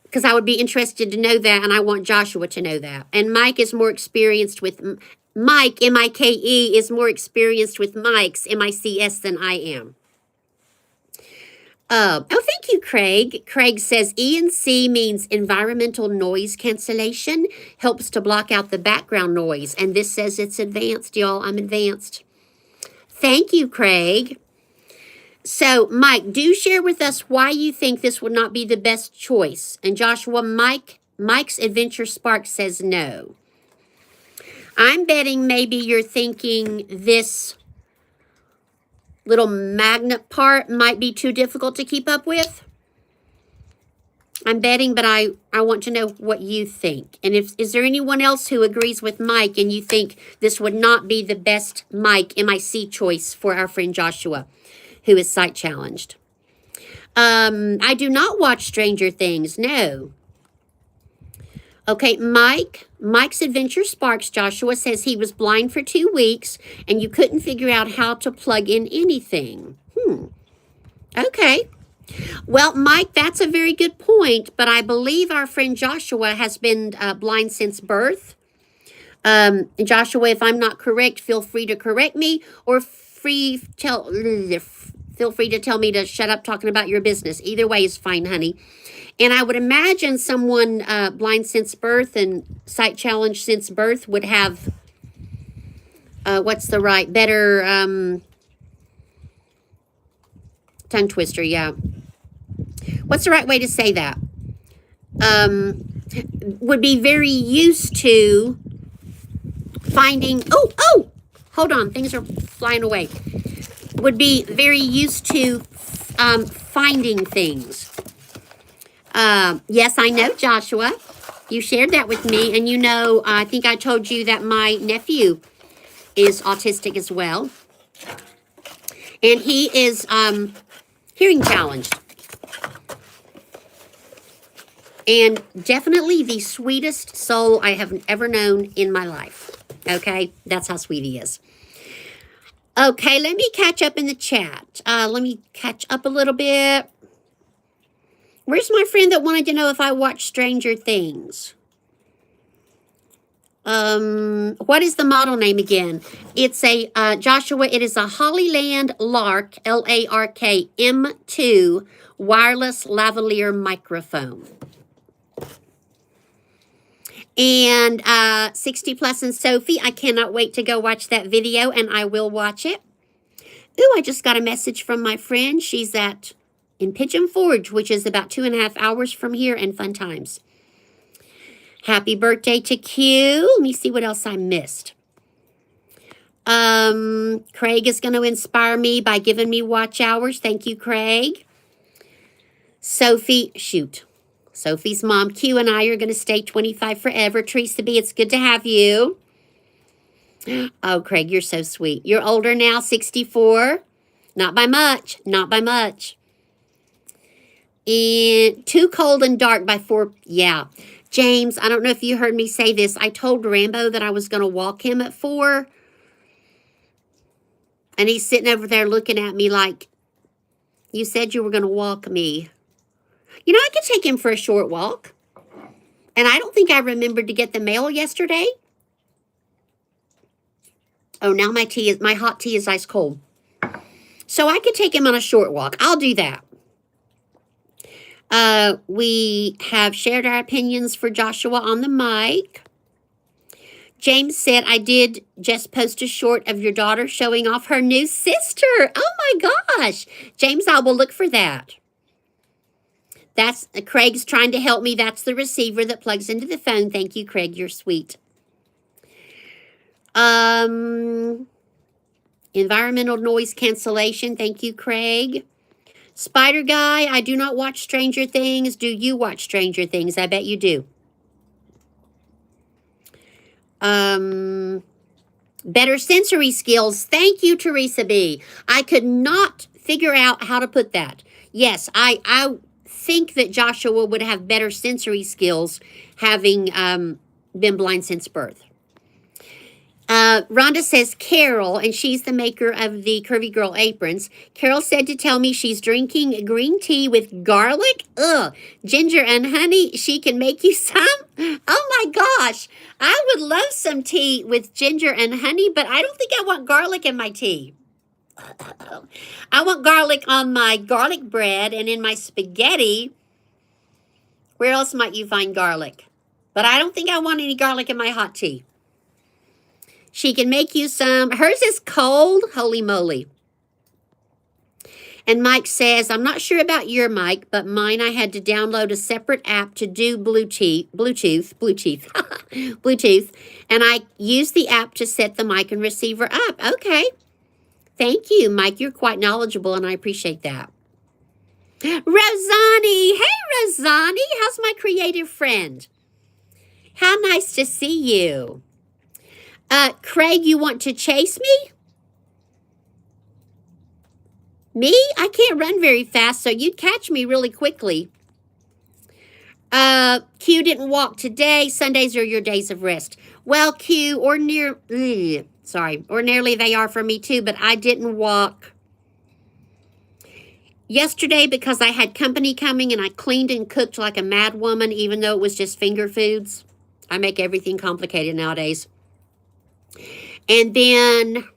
Because I would be interested to know that, and I want Joshua to know that. And Mike is more experienced with... Mike, M-I-K-E, is more experienced with mics, M-I-C-S, than I am. Oh, thank you, Craig. Craig says ENC means environmental noise cancellation, helps to block out the background noise. And this says it's advanced, y'all. I'm advanced. Thank you, Craig. So, Mike, do share with us why you think this would not be the best choice. And Joshua, Mike's Adventure Spark says no. I'm betting maybe you're thinking this little magnet part might be too difficult to keep up with. I'm betting, but I want to know what you think. And is there anyone else who agrees with Mike and you think this would not be the best MIC choice for our friend Joshua, who is sight challenged? I do not watch Stranger Things, no. Okay, Mike's Adventure Sparks, Joshua, says he was blind for 2 weeks and you couldn't figure out how to plug in anything. Okay. Well, Mike, that's a very good point, but I believe our friend Joshua has been blind since birth. Joshua, if I'm not correct, feel free to correct me or feel free to tell me to shut up talking about your business. Either way is fine, honey. And I would imagine someone blind since birth and sight challenged since birth would have, better tongue twister, yeah. What's the right way to say that? Would be very used to finding, hold on, things are flying away. Would be very used to finding things. Yes, I know, Joshua. You shared that with me, and you know, I think I told you that my nephew is autistic as well. And he is hearing challenged. And definitely the sweetest soul I have ever known in my life. Okay? That's how sweet he is. Okay, let me catch up in the chat. Let me catch up a little bit. Where's my friend that wanted to know if I watch Stranger Things? What is the model name again? It's a, Joshua, it is a Hollyland Lark, L-A-R-K, M2 wireless lavalier microphone. And 60 Plus and Sophie, I cannot wait to go watch that video, and I will watch it. Ooh, I just got a message from my friend. She's in Pigeon Forge, which is about 2.5 hours from here, and fun times. Happy birthday to Q. Let me see what else I missed. Craig is going to inspire me by giving me watch hours. Thank you, Craig. Sophie's mom, Q, and I are going to stay 25 forever. Teresa B, it's good to have you. Oh, Craig, you're so sweet. You're older now, 64. Not by much. Not by much. And Too Cold and Dark by 4. Yeah. James, I don't know if you heard me say this. I told Rambo that I was going to walk him at 4. And he's sitting over there looking at me like, you said you were going to walk me. You know, I could take him for a short walk. And I don't think I remembered to get the mail yesterday. Oh, now my hot tea is ice cold. So I could take him on a short walk. I'll do that. We have shared our opinions for Joshua on the mic. James said, I did just post a short of your daughter showing off her new sister. Oh my gosh. James, I will look for that. That's Craig's trying to help me. That's the receiver that plugs into the phone. Thank you, Craig. You're sweet. Environmental noise cancellation. Thank you, Craig. Spider Guy, I do not watch Stranger Things. Do you watch Stranger Things? I bet you do. Better sensory skills. Thank you, Teresa B. I could not figure out how to put that. Yes, I think that Joshua would have better sensory skills having been blind since birth. Rhonda says Carol, and she's the maker of the Curvy Girl aprons. Carol said to tell me she's drinking green tea with garlic, ginger and honey. She can make you some. Oh my gosh. I would love some tea with ginger and honey, but I don't think I want garlic in my tea. I want garlic on my garlic bread and in my spaghetti. Where else might you find garlic? But I don't think I want any garlic in my hot tea. She can make you some. Hers is cold. Holy moly. And Mike says, I'm not sure about your mic, but mine I had to download a separate app to do Bluetooth. And I used the app to set the mic and receiver up. Okay. Thank you, Mike. You're quite knowledgeable, and I appreciate that. Rosani. Hey, Rosani. How's my creative friend? How nice to see you. Craig, you want to chase me? Me? I can't run very fast, so you'd catch me really quickly. Q didn't walk today. Sundays are your days of rest. Well, Q, ordinarily they are for me too, but I didn't walk yesterday because I had company coming and I cleaned and cooked like a mad woman, even though it was just finger foods. I make everything complicated nowadays. And then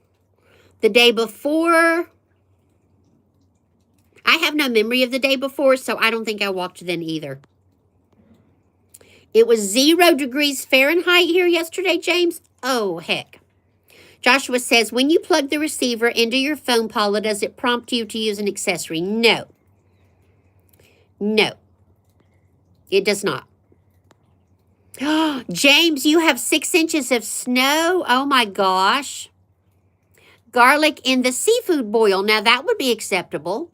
the day before, I have no memory of the day before, so I don't think I walked then either. It was 0 degrees Fahrenheit here yesterday, James. Oh, heck. Joshua says, when you plug the receiver into your phone, Paula, does it prompt you to use an accessory? No. No. It does not. James, you have 6 inches of snow. Oh, my gosh. Garlic in the seafood boil. Now, that would be acceptable.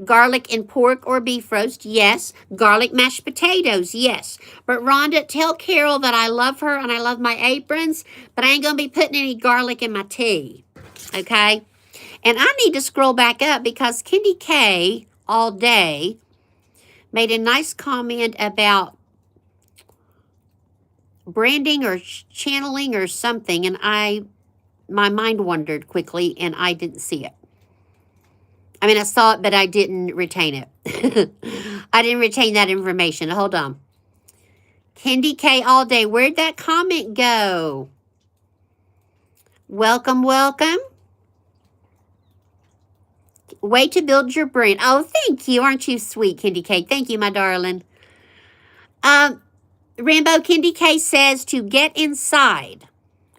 Garlic in pork or beef roast, yes. Garlic mashed potatoes, yes. But Rhonda, tell Carol that I love her and I love my aprons, but I ain't going to be putting any garlic in my tea, okay? And I need to scroll back up because Kendi K all day made a nice comment about branding or channeling or something, and my mind wandered quickly and I didn't see it. I mean, I saw it, but I didn't retain it. I didn't retain that information. Hold on. Kendi K all day. Where'd that comment go? Welcome, welcome. Way to build your brand. Oh, thank you. Aren't you sweet, Kendi K? Thank you, my darling. Rambo, Kendi K says to get inside.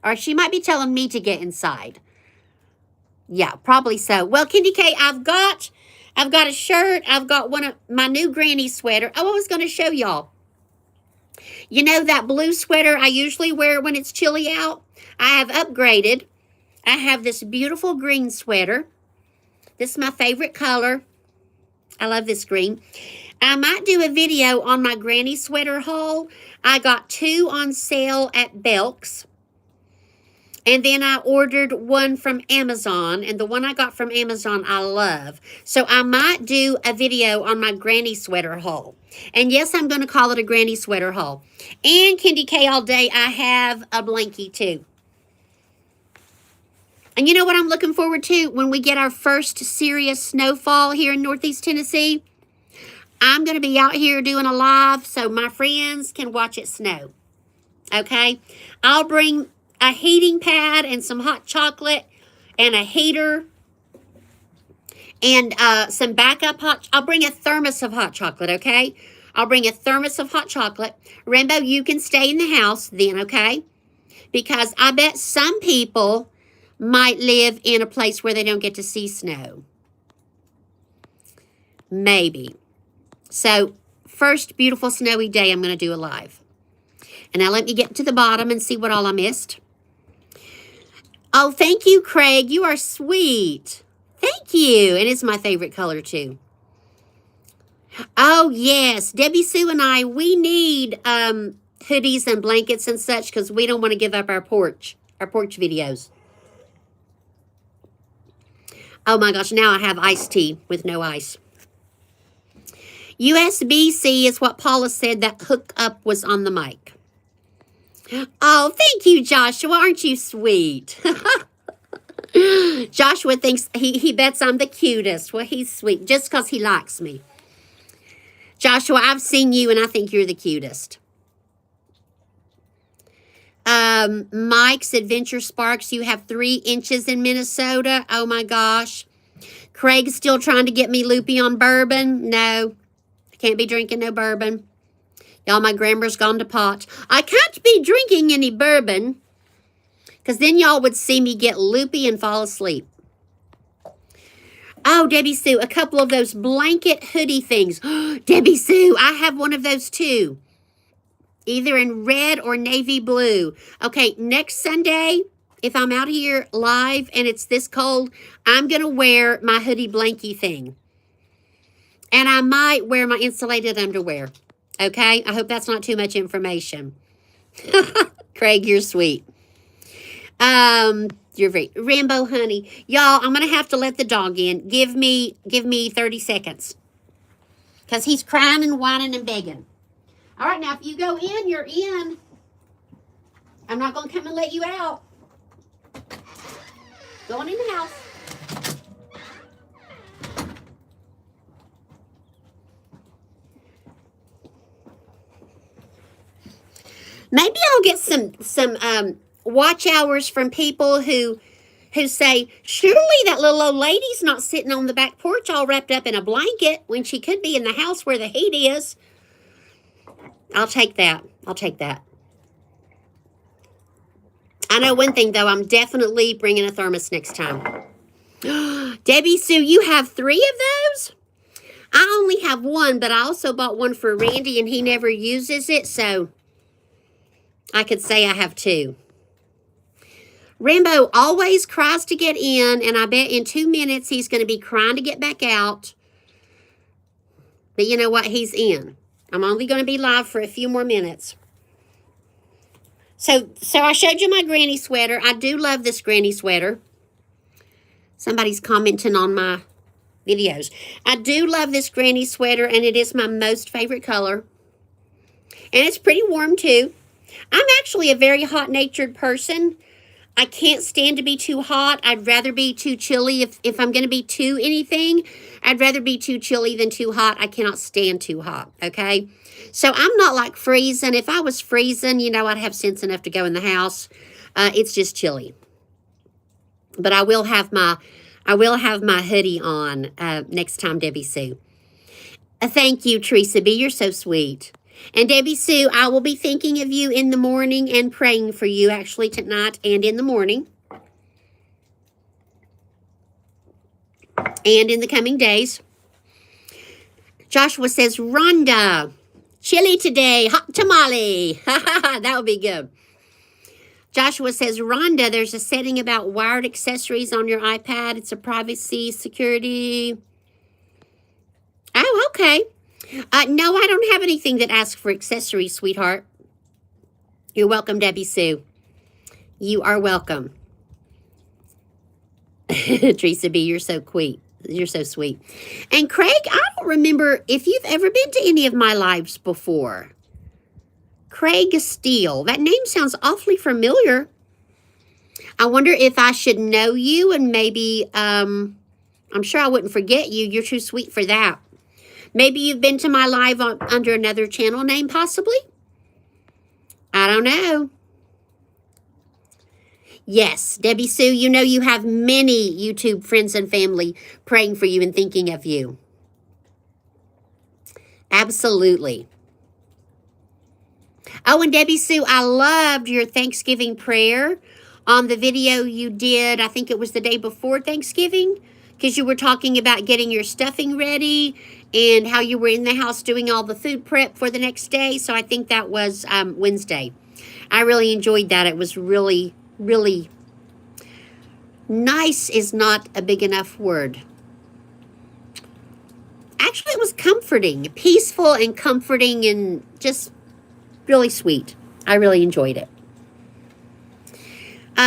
Or she might be telling me to get inside. Yeah, probably so. Well, Kendi K, I've got a shirt. I've got one of my new granny sweater. Oh, I was going to show y'all. You know that blue sweater I usually wear when it's chilly out? I have upgraded. I have this beautiful green sweater. This is my favorite color. I love this green. I might do a video on my granny sweater haul. I got 2 on sale at Belk's. And then I ordered one from Amazon, and the one I got from Amazon I love. So I might do a video on my granny sweater haul. And yes, I'm going to call it a granny sweater haul. And Kendi K all day, I have a blankie too. And you know what I'm looking forward to? When we get our first serious snowfall here in Northeast Tennessee, I'm going to be out here doing a live so my friends can watch it snow. Okay? I'll bring a heating pad and some hot chocolate and a heater and some backup hot. I'll bring a thermos of hot chocolate, okay? I'll bring a thermos of hot chocolate. Rainbow, you can stay in the house then, okay? Because I bet some people might live in a place where they don't get to see snow. Maybe. So, first beautiful snowy day, I'm going to do a live. And now let me get to the bottom and see what all I missed. Oh, thank you, Craig. You are sweet. Thank you. And it's my favorite color, too. Oh, yes. Debbie Sue and I, we need hoodies and blankets and such because we don't want to give up our porch videos. Oh, my gosh. Now I have iced tea with no ice. USB-C is what Paula said that hookup was on the mic. Oh, thank you, Joshua. Aren't you sweet? Joshua thinks, he bets I'm the cutest. Well, he's sweet just because he likes me. Joshua, I've seen you and I think you're the cutest. Mike's Adventure Sparks, you have 3 inches in Minnesota. Oh, my gosh. Craig's still trying to get me loopy on bourbon. No, I can't be drinking no bourbon. Y'all, my grammar's gone to pot. I can't be drinking any bourbon because then y'all would see me get loopy and fall asleep. Oh, Debbie Sue, a couple of those blanket hoodie things. Debbie Sue, I have one of those too. Either in red or navy blue. Okay, next Sunday, if I'm out here live and it's this cold, I'm going to wear my hoodie blankie thing. And I might wear my insulated underwear. Okay? I hope that's not too much information. Craig, you're sweet. You're very Rambo, honey. Y'all, I'm gonna have to let the dog in. Give me 30 seconds. Because he's crying and whining and begging. All right, now if you go in, you're in. I'm not gonna come and let you out. Going in the house. Maybe I'll get some watch hours from people who say, surely that little old lady's not sitting on the back porch all wrapped up in a blanket when she could be in the house where the heat is. I'll take that. I'll take that. I know one thing, though. I'm definitely bringing a thermos next time. Debbie Sue, you have 3 of those? I only have 1, but I also bought one for Randy, and he never uses it, so I could say I have 2. Rambo always cries to get in, and I bet in 2 minutes he's going to be crying to get back out. But you know what? He's in. I'm only going to be live for a few more minutes. So I showed you my granny sweater. I do love this granny sweater. Somebody's commenting on my videos. I do love this granny sweater, and it is my most favorite color. And it's pretty warm, too. I'm actually a very hot-natured person. I can't stand to be too hot. I'd rather be too chilly. If I'm going to be too anything, I'd rather be too chilly than too hot. I cannot stand too hot, okay? So I'm not like freezing. If I was freezing, you know, I'd have sense enough to go in the house. It's just chilly. But I will have my hoodie on next time, Debbie Sue. Thank you, Teresa B. You're so sweet. And Debbie Sue, I will be thinking of you in the morning and praying for you actually tonight and in the morning. And in the coming days. Joshua says, Rhonda, chili today, hot tamale. That would be good. Joshua says, Rhonda, there's a setting about wired accessories on your iPad. It's a privacy, security. Oh, okay. No, I don't have anything that asks for accessories, sweetheart. You're welcome, Debbie Sue. You are welcome. Teresa B., you're so sweet. You're so sweet. And Craig, I don't remember if you've ever been to any of my lives before. Craig Steele. That name sounds awfully familiar. I wonder if I should know you and maybe, I'm sure I wouldn't forget you. You're too sweet for that. Maybe you've been to my live under another channel name, possibly? I don't know. Yes, Debbie Sue, you know you have many YouTube friends and family praying for you and thinking of you. Absolutely. Oh, and Debbie Sue, I loved your Thanksgiving prayer on the video you did. I think it was the day before Thanksgiving, because you were talking about getting your stuffing ready and how you were in the house doing all the food prep for the next day. So I think that was Wednesday. I really enjoyed that. It was really, really nice is not a big enough word. Actually, it was comforting, peaceful and comforting and just really sweet. I really enjoyed it.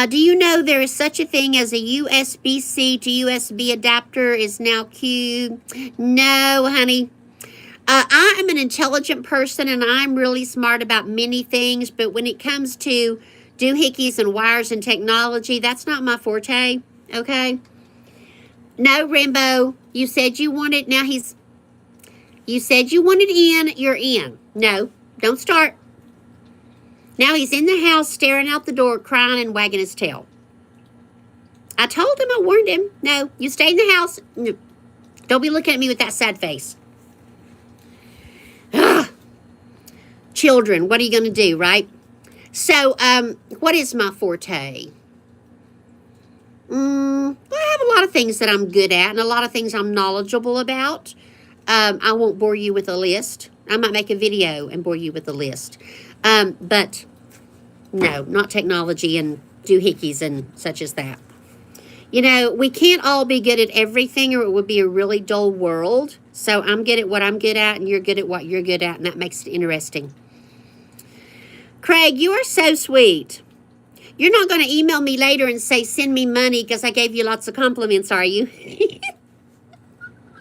Do you know there is such a thing as a USB-C to USB adapter is now Q? No, honey. I am an intelligent person and I'm really smart about many things, but when it comes to doohickeys and wires and technology, that's not my forte, okay? No, Rambo, you said you wanted, you said you wanted in, you're in. No, don't start. Now he's in the house staring out the door, crying and wagging his tail. I told him, I warned him. No, you stay in the house. No. Don't be looking at me with that sad face. Ugh. Children, what are you going to do, right? So, what is my forte? I have a lot of things that I'm good at and a lot of things I'm knowledgeable about. I won't bore you with a list. I might make a video and bore you with a list. But no, not technology and doohickeys and such as that. You know, we can't all be good at everything or it would be a really dull world. So I'm good at what I'm good at, and you're good at what you're good at, and that makes it interesting. Craig, you are so sweet. You're not going to email me later and say, send me money because I gave you lots of compliments, are you?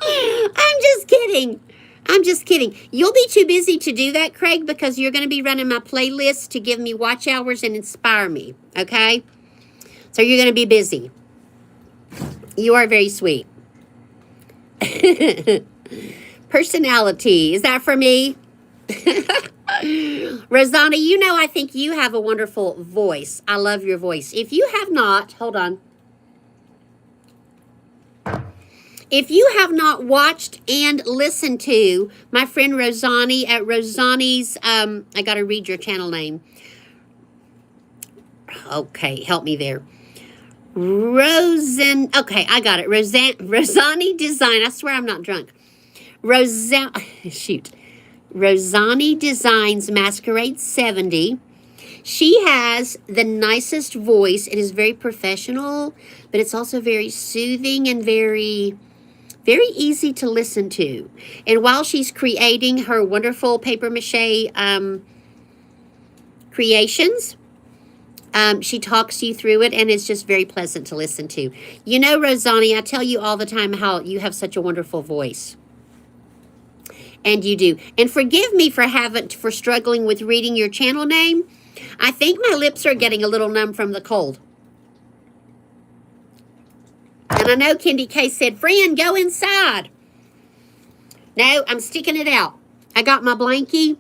I'm just kidding. I'm just kidding. You'll be too busy to do that, Craig, because you're going to be running my playlist to give me watch hours and inspire me, okay? So you're going to be busy. You are very sweet. Personality. Is that for me? Rosanna, you know I think you have a wonderful voice. I love your voice. If you have not, hold on. If you have not watched and listened to my friend Rosani at Rosani's, I got to read your channel name. Okay, help me there. Okay, I got it. Rosani Design. I swear I'm not drunk. Rosani Designs Masquerade 70. She has the nicest voice. It is very professional, but it's also very soothing and very easy to listen to. And while she's creating her wonderful paper mache creations, she talks you through it, and it's just very pleasant to listen to. You know, Rosani, I tell you all the time how you have such a wonderful voice. And you do. And forgive me for struggling with reading your channel name. I think my lips are getting a little numb from the cold. And I know Kendi K said, friend, go inside. No, I'm sticking it out. I got my blankie.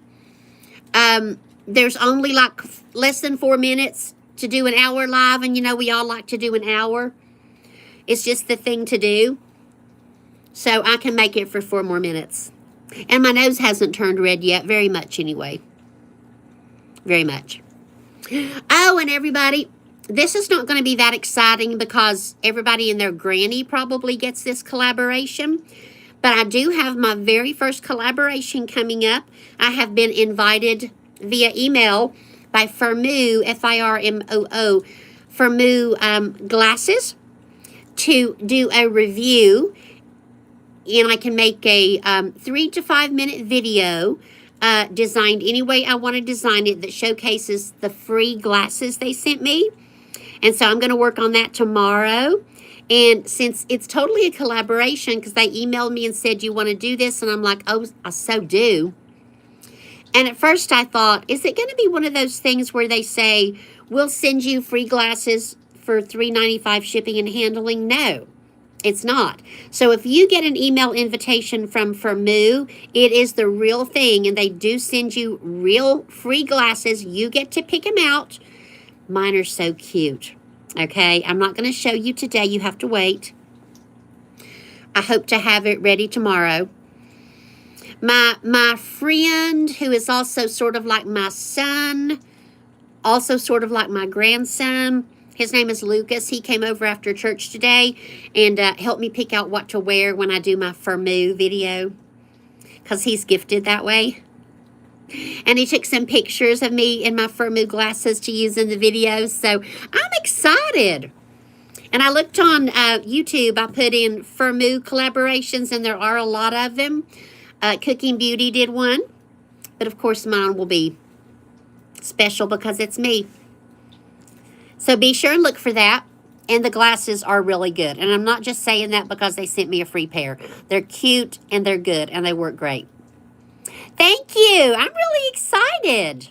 There's only like less than 4 minutes to do an hour live. And you know, we all like to do an hour. It's just the thing to do. So I can make it for 4 more minutes. And my nose hasn't turned red yet. Very much anyway. Very much. Oh, and everybody, this is not going to be that exciting because everybody and their granny probably gets this collaboration. But I do have my very first collaboration coming up. I have been invited via email by Firmoo, Firmoo, Firmoo Glasses, to do a review. And I can make a 3 to 5 minute video designed any way I want to design it that showcases the free glasses they sent me. And so I'm going to work on that tomorrow. And since it's totally a collaboration, because they emailed me and said, you want to do this? And I'm like, oh, I so do. And at first I thought, is it going to be one of those things where they say, we'll send you free glasses for $3.95 shipping and handling? No. It's not. So if you get an email invitation from Firmoo, it is the real thing, and they do send you real free glasses. You get to pick them out. Mine are so cute. Okay, I'm not going to show you today. You have to wait. I hope to have it ready tomorrow. My friend, who is also sort of like my son, also sort of like my grandson, his name is Lucas. He came over after church today and helped me pick out what to wear when I do my Firmoo video, because he's gifted that way. And he took some pictures of me in my Firmoo glasses to use in the videos. So I'm excited. And I looked on YouTube. I put in Firmoo collaborations, and there are a lot of them. Cooking Beauty did one. But of course mine will be special because it's me. So be sure and look for that. And the glasses are really good. And I'm not just saying that because they sent me a free pair. They're cute and they're good and they work great. Thank you. I'm really excited.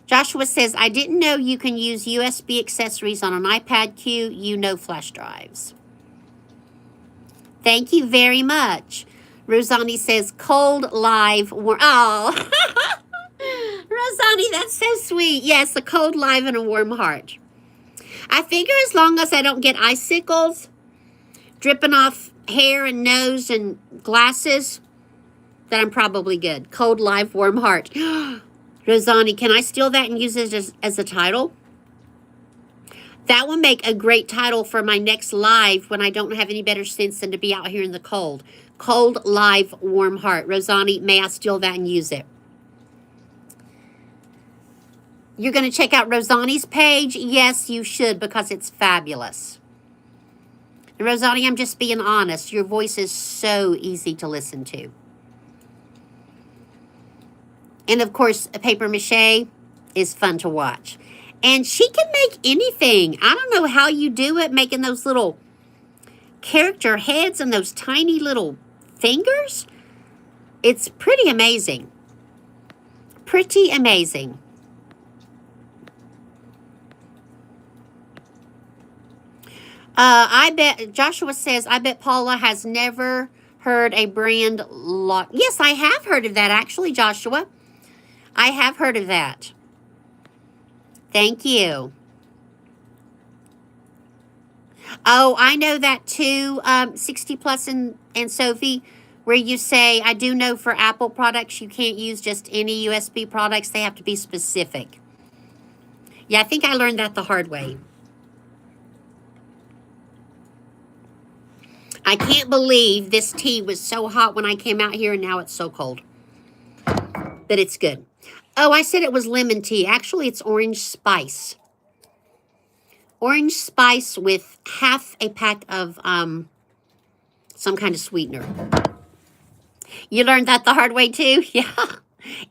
Joshua says, I didn't know you can use USB accessories on an iPad Q. You know flash drives. Thank you very much. Rosani says, cold, live, warm. Oh, Rosani, that's so sweet. Yes, a cold, live, and a warm heart. I figure as long as I don't get icicles dripping off hair and nose and glasses, that I'm probably good. Cold, live, warm heart. Rosani, can I steal that and use it as a title? That will make a great title for my next live when I don't have any better sense than to be out here in the cold. Cold, live, warm heart. Rosani, may I steal that and use it? You're going to check out Rosani's page? Yes, you should, because it's fabulous. And Rosanna, I'm just being honest. Your voice is so easy to listen to. And of course, paper mache is fun to watch. And she can make anything. I don't know how you do it, making those little character heads and those tiny little fingers. It's pretty amazing. Pretty amazing. I bet, Joshua says, I bet Paula has never heard a brand lock. Yes, I have heard of that, actually, Joshua. I have heard of that. Thank you. Oh, I know that too, 60 Plus and Sophie, where you say, I do know for Apple products, you can't use just any USB products. They have to be specific. Yeah, I think I learned that the hard way. I can't believe this tea was so hot when I came out here and now it's so cold. But it's good. Oh, I said it was lemon tea. Actually, it's orange spice. Orange spice with half a pack of some kind of sweetener. You learned that the hard way too? Yeah.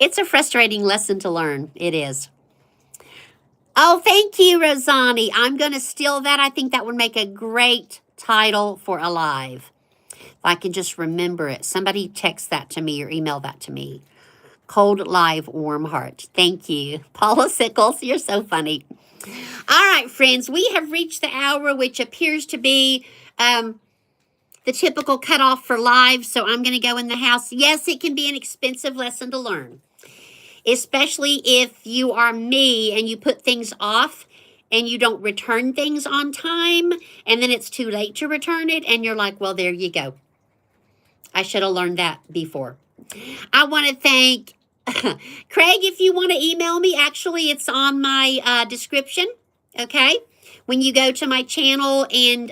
It's a frustrating lesson to learn. It is. Oh, thank you, Rosani. I'm going to steal that. I think that would make a great title for a live. If I can just remember it. Somebody text that to me or email that to me. Cold Live Warm Heart. Thank you. Paula Sickles, you're so funny. All right, friends, we have reached the hour, which appears to be the typical cutoff for live, so I'm going to go in the house. Yes, it can be an expensive lesson to learn, especially if you are me and you put things off and you don't return things on time, and then it's too late to return it, and you're like, well, there you go. I should have learned that before. I want to thank Craig. If you want to email me, actually, it's on my description, okay? When you go to my channel, and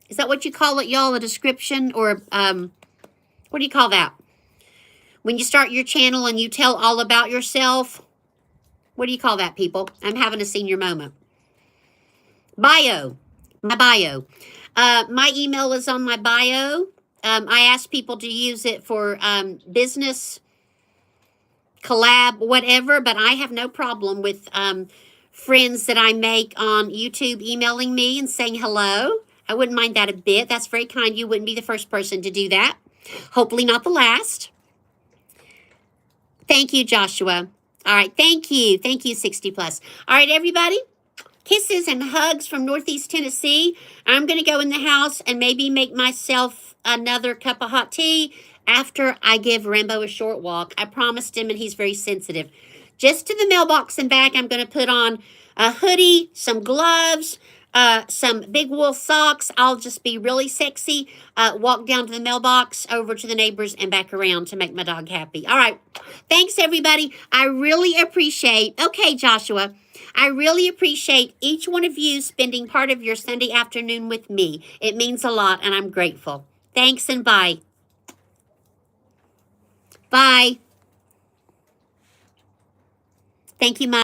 is that what you call it, y'all, a description? Or what do you call that? When you start your channel and you tell all about yourself, what do you call that, people? I'm having a senior moment. Bio. My bio. My email is on my bio. I ask people to use it for business, collab, whatever, but I have no problem with friends that I make on YouTube emailing me and saying hello. I wouldn't mind that a bit. That's very kind. You wouldn't be the first person to do that. Hopefully not the last. Thank you, Joshua. All right, thank you. Thank you, 60 Plus. All right, everybody. Kisses and hugs from Northeast Tennessee. I'm going to go in the house and maybe make myself another cup of hot tea after I give Rambo a short walk. I promised him, and he's very sensitive. Just to the mailbox and back, I'm going to put on a hoodie, some gloves, some big wool socks. I'll just be really sexy. Walk down to the mailbox, over to the neighbors, and back around to make my dog happy. All right. Thanks, everybody. I really appreciate. Okay, Joshua. I really appreciate each one of you spending part of your Sunday afternoon with me. It means a lot, and I'm grateful. Thanks, and bye. Bye. Thank you, Mom.